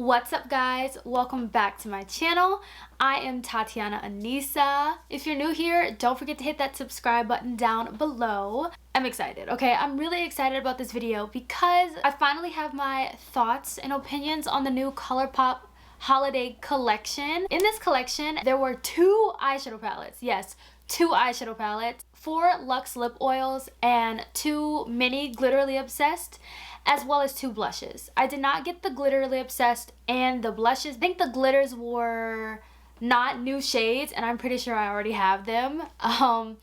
What's up guys? Welcome back to my channel. I am Tatiana Anissa. If you're new here, don't forget to hit that subscribe button down below. I'm excited, okay? I'm really excited about this video because I finally have my thoughts and opinions on the new Colourpop holiday collection. In this collection, there were two eyeshadow palettes. Yes, two eyeshadow palettes, 4 Luxe Lip Oils, and 2 mini Glitterly Obsessed, as well as 2 blushes. I did not get the Glitterly Obsessed and the blushes. I think the glitters were not new shades, and I'm pretty sure I already have them. And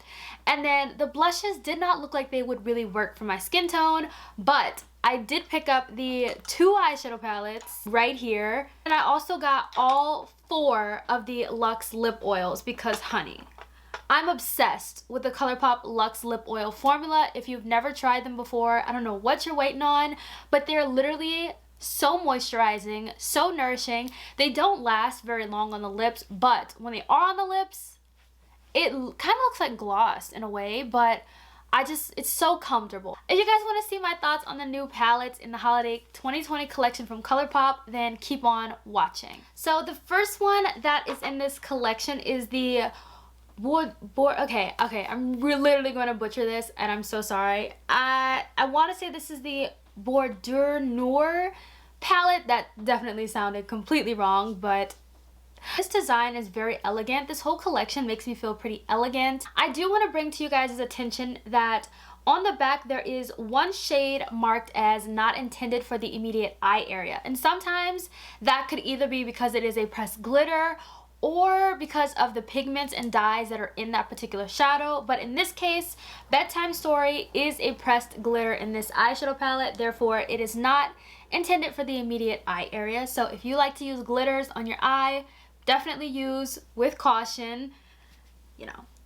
then the blushes did not look like they would really work for my skin tone, but I did pick up the 2 eyeshadow palettes right here. And I also got all 4 of the Luxe Lip Oils because, honey, I'm obsessed with the Colourpop Luxe Lip Oil formula. If you've never tried them before, I don't know what you're waiting on, but they're literally so moisturizing, so nourishing. They don't last very long on the lips, but when they are on the lips, it kind of looks like gloss in a way, but it's so comfortable. If you guys want to see my thoughts on the new palettes in the holiday 2020 collection from Colourpop, then keep on watching. So the first one that is in this collection is the okay, I'm literally going to butcher this, and I'm so sorry. I want to say this is the Bordure Noir palette. That definitely sounded completely wrong, but this design is very elegant. This whole collection makes me feel pretty elegant. I do want to bring to you guys' attention that on the back there is 1 shade marked as not intended for the immediate eye area, and sometimes that could either be because it is a pressed glitter or because of the pigments and dyes that are in that particular shadow. But in this case, Bedtime Story is a pressed glitter in this eyeshadow palette, therefore it is not intended for the immediate eye area. So if you like to use glitters on your eye, definitely use with caution,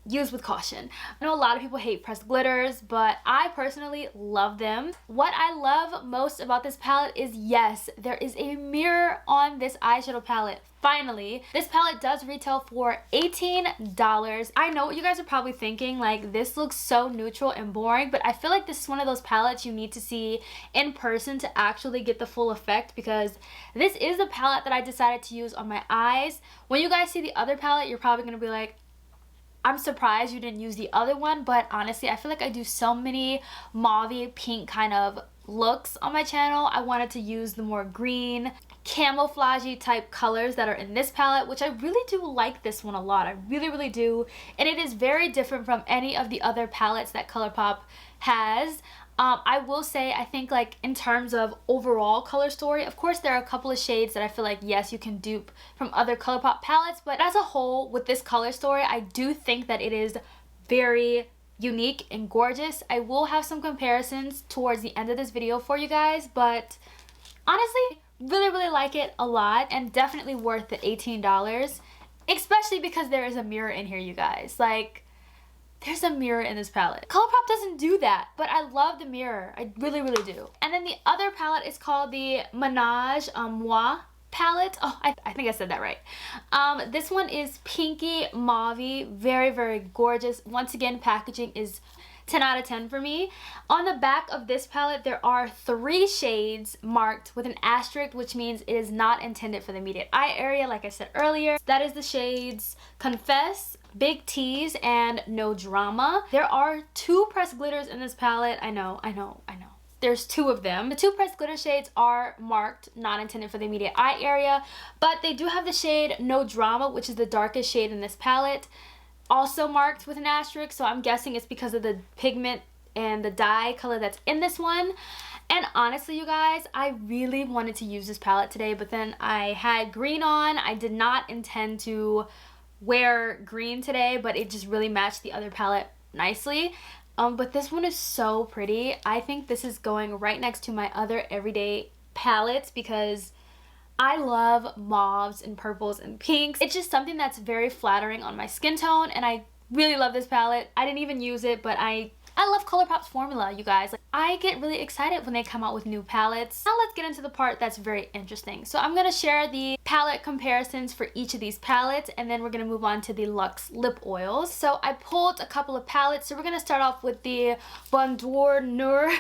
use with caution. I know a lot of people hate pressed glitters, but I personally love them. What I love most about this palette is, yes, there is a mirror on this eyeshadow palette. Finally, this palette does retail for $18. I know what you guys are probably thinking, like, this looks so neutral and boring, but I feel like this is one of those palettes you need to see in person to actually get the full effect, because this is the palette that I decided to use on my eyes. When you guys see the other palette, you're probably going to be like, I'm surprised you didn't use the other one, but honestly, I feel like I do so many mauve pink kind of looks on my channel. I wanted to use the more green, camouflagey type colors that are in this palette, which I really do like this one a lot. I really do, and it is very different from any of the other palettes that Colourpop has. I will say, I think, like, in terms of overall color story, of course there are a couple of shades that I feel like, yes, you can dupe from other Colourpop palettes, but as a whole, with this color story, I do think that it is very unique and gorgeous. I will have some comparisons towards the end of this video for you guys, but honestly, really like it a lot, and definitely worth the $18, especially because there is a mirror in here, you guys. Like, there's a mirror in this palette. Colourpop doesn't do that, but I love the mirror. I really do. And then the other palette is called the Ménage à Moi palette. Oh, I think I said that right. This one is pinky mauve, very gorgeous. Once again, packaging is 10 out of 10 for me. On the back of this palette, there are 3 shades marked with an asterisk, which means it is not intended for the immediate eye area, like I said earlier. That is the shades Confess, Big Tease, and No Drama. There are 2 pressed glitters in this palette. I know. There's 2 of them. The 2 pressed glitter shades are marked not intended for the immediate eye area, but they do have the shade No Drama, which is the darkest shade in this palette, also marked with an asterisk, so I'm guessing it's because of the pigment and the dye color that's in this one. And honestly, you guys, I really wanted to use this palette today, but then I had green on. I did not intend to wear green today, but it just really matched the other palette nicely. But this one is so pretty. I think this is going right next to my other everyday palettes because I love mauves and purples and pinks. It's just something that's very flattering on my skin tone, and I really love this palette. I didn't even use it, but I love Colourpop's formula, you guys. Like, I get really excited when they come out with new palettes. Now let's get into the part that's very interesting. So I'm gonna share the palette comparisons for each of these palettes, and then we're gonna move on to the Luxe Lip Oils. So I pulled a couple of palettes. So we're gonna start off with the Bordure Noir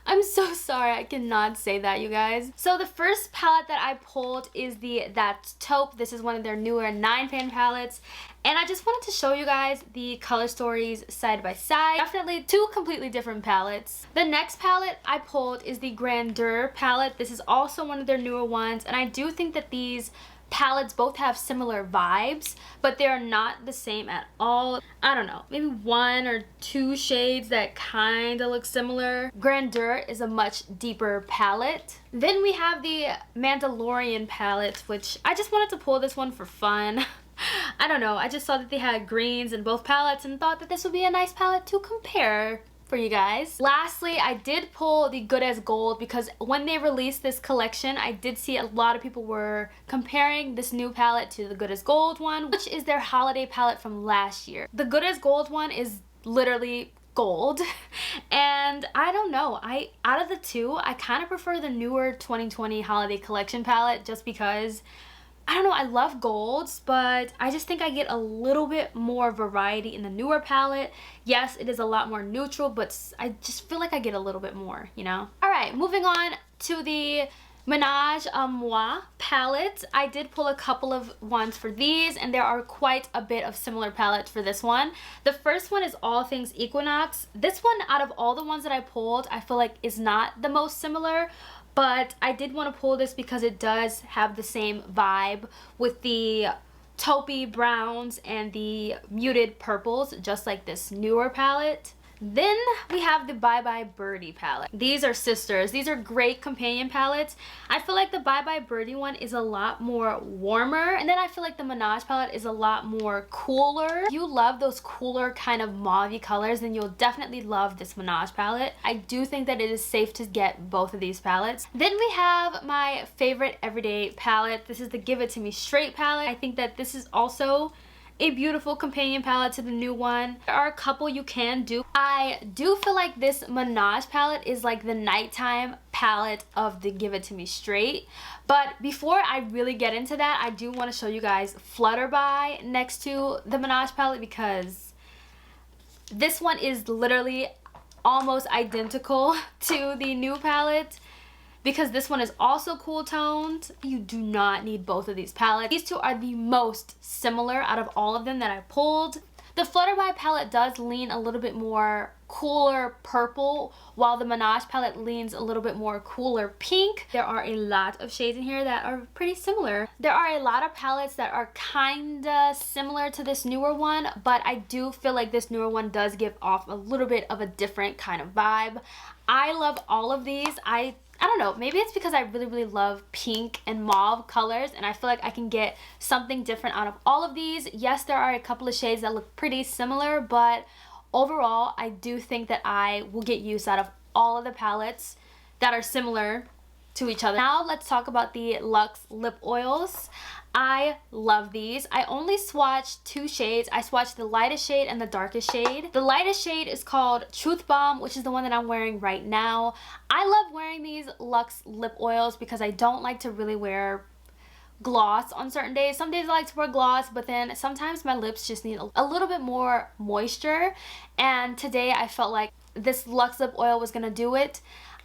I'm so sorry, I cannot say that, you guys. So the first palette that I pulled is the That's Taupe. This is one of their newer 9-pan palettes. And I just wanted to show you guys the color stories side by side. Definitely two completely different palettes. The next palette I pulled is the Grandeur palette. This is also one of their newer ones. And I do think that these palettes both have similar vibes, but they are not the same at all. I don't know, maybe 1 or 2 shades that kind of look similar. Grandeur is a much deeper palette. Then we have the Mandalorian palette, which I just wanted to pull this one for fun. I don't know, I just saw that they had greens in both palettes and thought that this would be a nice palette to compare for you guys. Lastly, I did pull the Good as Gold because when they released this collection, I did see a lot of people were comparing this new palette to the Good as Gold one, which is their holiday palette from last year. The Good as Gold one is literally gold, and I don't know, out of the two, I kind of prefer the newer 2020 holiday collection palette just because I don't know, I love golds, but I just think I get a little bit more variety in the newer palette. Yes, it is a lot more neutral, but I just feel like I get a little bit more, you know? Alright, moving on to the Ménage à Moi palette. I did pull a couple of ones for these, and there are quite a bit of similar palettes for this one. The first one is All Things Equinox. This one, out of all the ones that I pulled, I feel like is not the most similar, but I did want to pull this because it does have the same vibe with the taupey browns and the muted purples, just like this newer palette. Then we have the Bye Bye Birdie palette. These are sisters. These are great companion palettes. I feel like the Bye Bye Birdie one is a lot more warmer, and then I feel like the Ménage palette is a lot more cooler. If you love those cooler kind of mauve-y colors, then you'll definitely love this Ménage palette. I do think that it is safe to get both of these palettes. Then we have my favorite everyday palette. This is the Give It To Me Straight palette. I think that this is also a beautiful companion palette to the new one. There are a couple you can do. I do feel like this Ménage palette is like the nighttime palette of the Give It To Me Straight. But before I really get into that, I do want to show you guys Flutterby next to the Ménage palette because this one is literally almost identical to the new palette. Because this one is also cool toned. You do not need both of these palettes. These two are the most similar out of all of them that I pulled. The Flutterby palette does lean a little bit more cooler purple, while the Ménage palette leans a little bit more cooler pink. There are a lot of shades in here that are pretty similar. There are a lot of palettes that are kinda similar to this newer one, but I do feel like this newer one does give off a little bit of a different kind of vibe. I love all of these. I don't know, maybe it's because I really love pink and mauve colors, and I feel like I can get something different out of all of these. Yes, there are a couple of shades that look pretty similar, but overall, I do think that I will get use out of all of the palettes that are similar to each other. Now let's talk about the Luxe Lip Oils. I love these. I only swatched 2 shades. I swatched the lightest shade and the darkest shade. The lightest shade is called Truth Bomb, which is the one that I'm wearing right now. I love wearing these Luxe Lip Oils because I don't like to really wear gloss on certain days. Some days I like to wear gloss, but then sometimes my lips just need a little bit more moisture, and today I felt like this Luxe Lip Oil was gonna do it.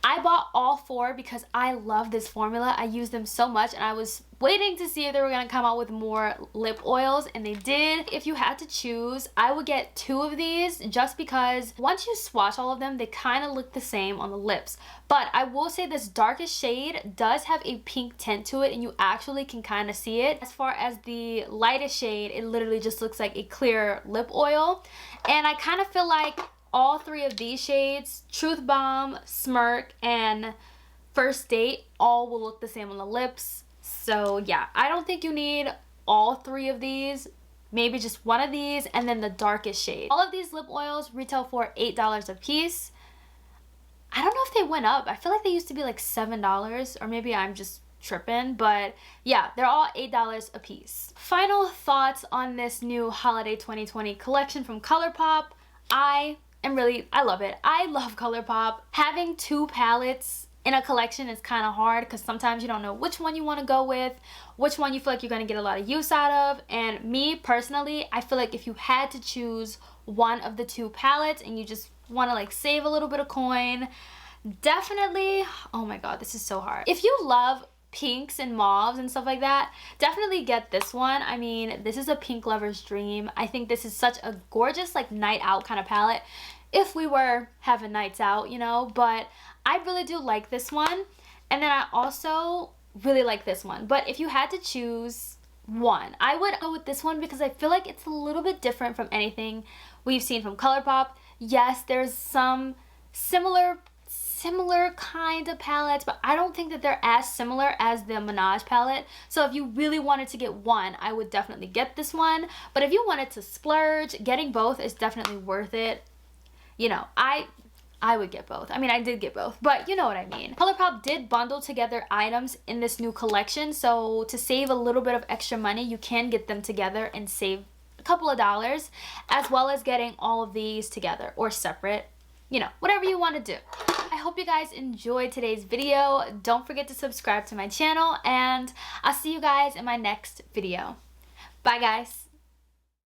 I bought all 4 because I love this formula. I use them so much, and I was waiting to see if they were going to come out with more lip oils, and they did. If you had to choose, I would get 2 of these just because once you swatch all of them, they kind of look the same on the lips. But I will say this darkest shade does have a pink tint to it, and you actually can kind of see it. As far as the lightest shade, it literally just looks like a clear lip oil, and I kind of feel like all 3 of these shades, Truth Bomb, Smirk, and First Date, all will look the same on the lips. So yeah, I don't think you need all 3 of these. Maybe just 1 of these, and then the darkest shade. All of these lip oils retail for $8 a piece. I don't know if they went up. I feel like they used to be like $7, or maybe I'm just tripping, but yeah, they're all $8 a piece. Final thoughts on this new holiday 2020 collection from Colourpop. I love it. I love Colourpop. Having 2 palettes in a collection is kind of hard because sometimes you don't know which one you want to go with, which one you feel like you're going to get a lot of use out of. And me personally, I feel like if you had to choose one of the 2 palettes and you just want to like save a little bit of coin, definitely, oh my god, this is so hard. If you love pinks and mauves and stuff like that, definitely get this one. I mean, this is a pink lover's dream. I think this is such a gorgeous like night out kind of palette if we were having nights out, you know, but I really do like this one. And then I also really like this one. But if you had to choose one, I would go with this one because I feel like it's a little bit different from anything we've seen from Colourpop. Yes, there's some similar kind of palettes, but I don't think that they're as similar as the Menage palette. So if you really wanted to get one, I would definitely get this one. But if you wanted to splurge, getting both is definitely worth it. You know, I would get both. I mean, I did get both, but you know what I mean. Colourpop did bundle together items in this new collection, so to save a little bit of extra money, you can get them together and save a couple of dollars, as well as getting all of these together or separate. You know, whatever you want to do. I hope you guys enjoyed today's video. Don't forget to subscribe to my channel, and I'll see you guys in my next video. Bye, guys.